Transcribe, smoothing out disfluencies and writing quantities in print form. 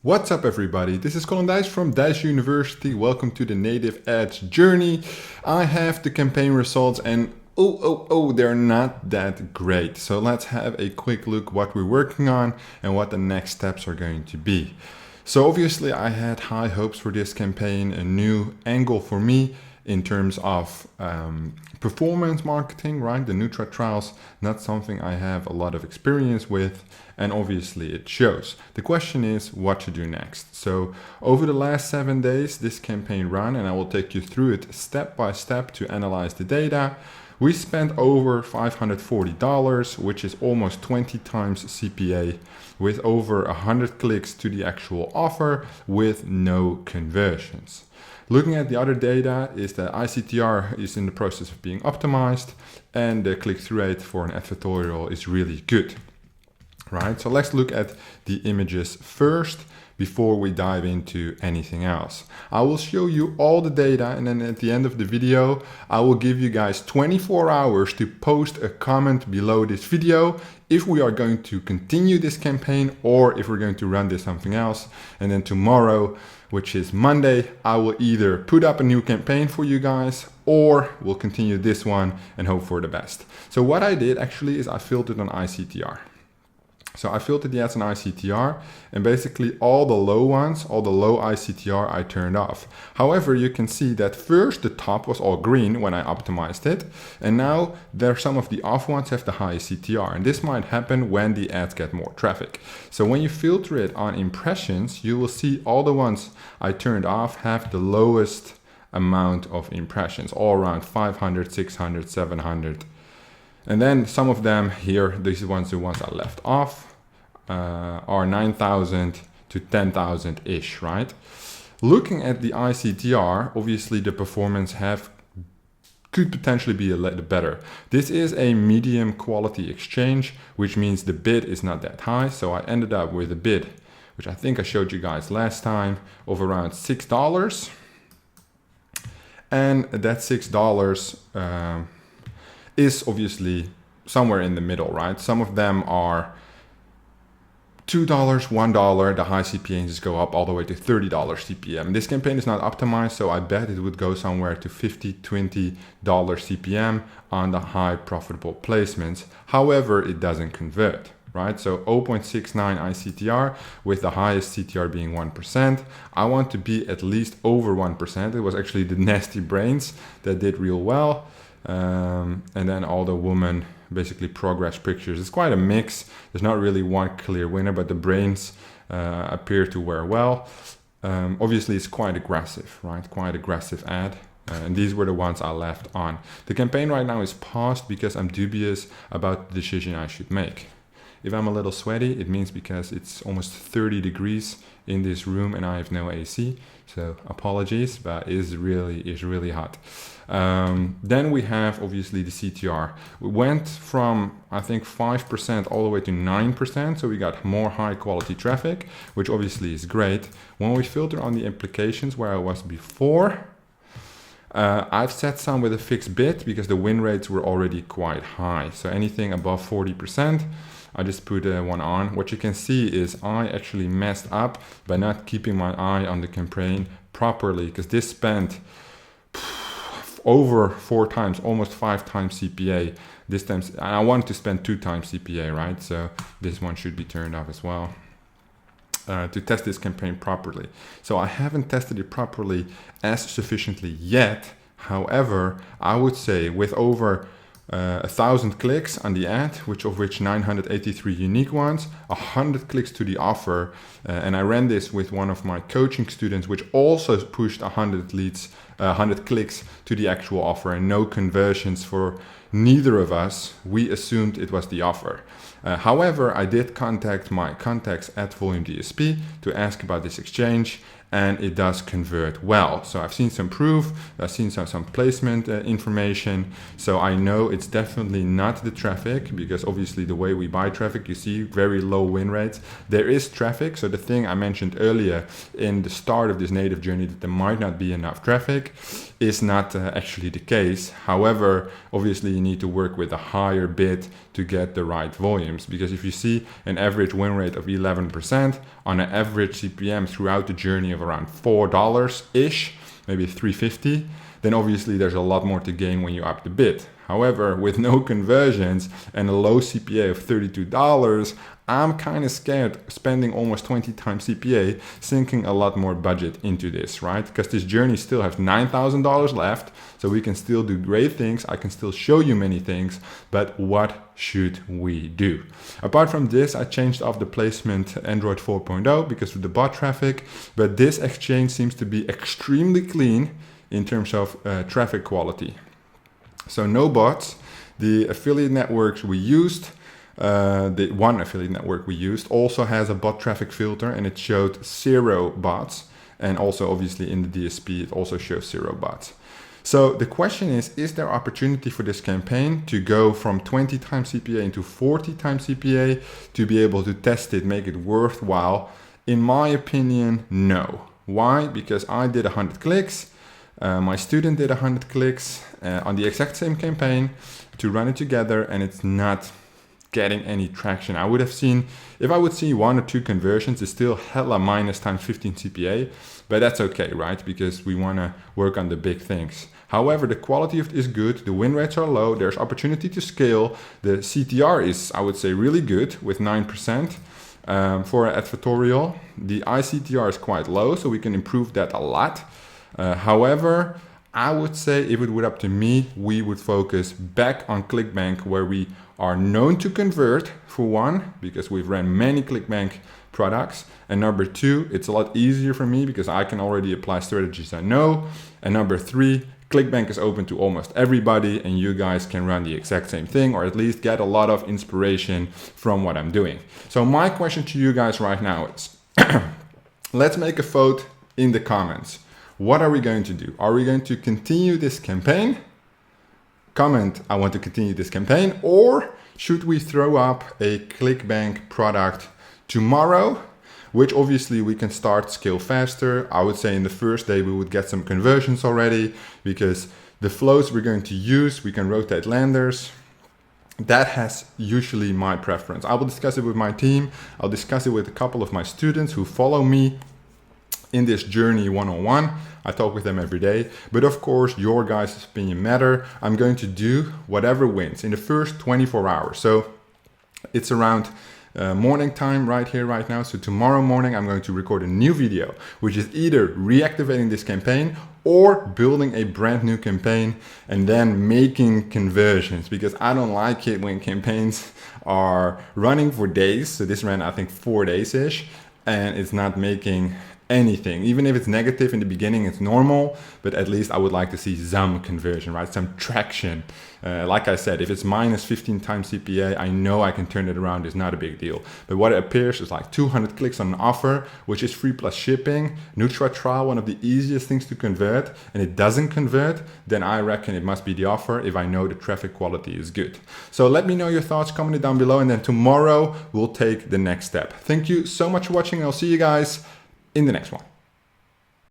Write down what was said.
What's up everybody, this is Colin Dijs from Dijs University. Welcome to the Native Ads journey. I have the campaign results and they're not that great. So let's have a quick look what we're working on and what the next steps are going to be. So obviously I had high hopes for this campaign, a new angle for me in terms of performance marketing, right? The nutra trials, not something I have a lot of experience with, and obviously it shows. The question is what to do next. So over the last 7 days, this campaign ran, and I will take you through it step by step to analyze the data. We spent over $540, which is almost 20 times CPA, with over 100 clicks to the actual offer with no conversions. Looking at the other data is that ICTR is in the process of being optimized and the click-through rate for an advertorial is really good, right? So let's look at the images first before we dive into anything else. I will show you all the data, and then at the end of the video, I will give you guys 24 hours to post a comment below this video if we are going to continue this campaign or if we're going to run this something else. And then tomorrow, which is Monday, I will either put up a new campaign for you guys or we'll continue this one and hope for the best. So what I did actually is I filtered on ICTR. So I filtered the ads on ICTR, and basically all the low ones, all the low ICTR I turned off. However, you can see that first the top was all green when I optimized it, and now there some of the off ones have the high CTR, and this might happen when the ads get more traffic. So when you filter it on impressions, you will see all the ones I turned off have the lowest amount of impressions, all around 500, 600, 700. And then some of them here, these ones, the ones I left off, are 9,000 to 10,000-ish, right? Looking at the ICTR, obviously the performance could potentially be a little better. This is a medium quality exchange, which means the bid is not that high. So I ended up with a bid, which I think I showed you guys last time, of around $6. And that $6 is obviously somewhere in the middle, right? Some of them are $2, $1, the high CPMs go up all the way to $30 CPM. This campaign is not optimized, so I bet it would go somewhere to $50, $20 CPM on the high profitable placements. However, it doesn't convert, right? So 0.69 ICTR with the highest CTR being 1%. I want to be at least over 1%. It was actually the Nasty Brains that did real well. And then all the women basically progress pictures. It's quite a mix. There's not really one clear winner, but the brains appear to wear well. Obviously it's quite aggressive, right? Quite aggressive ad. And these were the ones I left on. The campaign right now is paused because I'm dubious about the decision I should make. If I'm a little sweaty, it means because it's almost 30 degrees in this room and I have no AC. So apologies, but it is really hot. Then we have obviously the CTR. We went from, I think, 5% all the way to 9%. So we got more high quality traffic, which obviously is great. When we filter on the implications where I was before, I've set some with a fixed bid because the win rates were already quite high. So anything above 40%, I just put one on. What you can see is I actually messed up by not keeping my eye on the campaign properly, because this spent over 4 times, almost 5 times CPA. This time, and I wanted to spend 2 times CPA, right? So this one should be turned off as well. To test this campaign properly. So I haven't tested it properly as sufficiently yet. However, I would say with over 1,000 clicks on the ad, of which 983 unique ones, 100 clicks to the offer, and I ran this with one of my coaching students, which also pushed 100 leads, 100 clicks to the actual offer, and no conversions for neither of us. We assumed it was the offer. However, I did contact my contacts at Volume DSP to ask about this exchange, and it does convert well. So I've seen some proof, I've seen some placement information. So I know it's definitely not the traffic, because obviously the way we buy traffic, you see very low win rates. There is traffic. So the thing I mentioned earlier in the start of this native journey, that there might not be enough traffic. traffic is not actually the case. However, obviously you need to work with a higher bid to get the right volumes, because if you see an average win rate of 11% on an average CPM throughout the journey of around $4-ish, maybe $3.50, then obviously there's a lot more to gain when you up the bid. However, with no conversions and a low CPA of $32, I'm kind of scared spending almost 20 times CPA, sinking a lot more budget into this, right? Because this journey still has $9,000 left, so we can still do great things. I can still show you many things, but what should we do? Apart from this, I changed off the placement Android 4.0 because of the bot traffic, but this exchange seems to be extremely clean in terms of traffic quality. So no bots. The affiliate networks we used, the one affiliate network we used also has a bot traffic filter, and it showed 0 bots. And also obviously in the DSP, it also shows 0 bots. So the question is there opportunity for this campaign to go from 20 times CPA into 40 times CPA to be able to test it, make it worthwhile? In my opinion, no. Why? Because I did 100 clicks. My student did 100 clicks on the exact same campaign to run it together, and it's not getting any traction. I would have seen, if I would see 1 or 2 conversions, it's still hella minus times 15 CPA, but that's okay, right? Because we want to work on the big things. However, the quality of it is good, the win rates are low, there's opportunity to scale, the CTR is, I would say, really good with 9%. For an advertorial, the ICTR is quite low, so we can improve that a lot. However, I would say if it were up to me, we would focus back on Clickbank, where we are known to convert, for one, because we've ran many Clickbank products. And number 2, it's a lot easier for me because I can already apply strategies I know. And number 3, Clickbank is open to almost everybody, and you guys can run the exact same thing, or at least get a lot of inspiration from what I'm doing. So my question to you guys right now is, let's make a vote in the comments. What are we going to do? Are we going to continue this campaign? Comment, I want to continue this campaign. Or should we throw up a Clickbank product tomorrow, which obviously we can start scale faster. I would say in the first day we would get some conversions already, because the flows we're going to use, we can rotate landers. That has usually my preference. I will discuss it with my team. I'll discuss it with a couple of my students who follow me in this journey one-on-one. I talk with them every day, but of course your guys' opinion matter. I'm going to do whatever wins in the first 24 hours. So it's around morning time right here, right now. So tomorrow morning, I'm going to record a new video, which is either reactivating this campaign or building a brand new campaign and then making conversions, because I don't like it when campaigns are running for days. So this ran, I think, 4 days-ish, and it's not making anything. Even if it's negative in the beginning, it's normal, but at least I would like to see some conversion, right? Some traction. Like I said, if it's minus 15 times CPA, I know I can turn it around. It's not a big deal. But what it appears is like 200 clicks on an offer, which is free plus shipping. Nutra trial, one of the easiest things to convert, and it doesn't convert, then I reckon it must be the offer if I know the traffic quality is good. So let me know your thoughts, comment it down below, and then tomorrow we'll take the next step. Thank you so much for watching. I'll see you guys in the next one.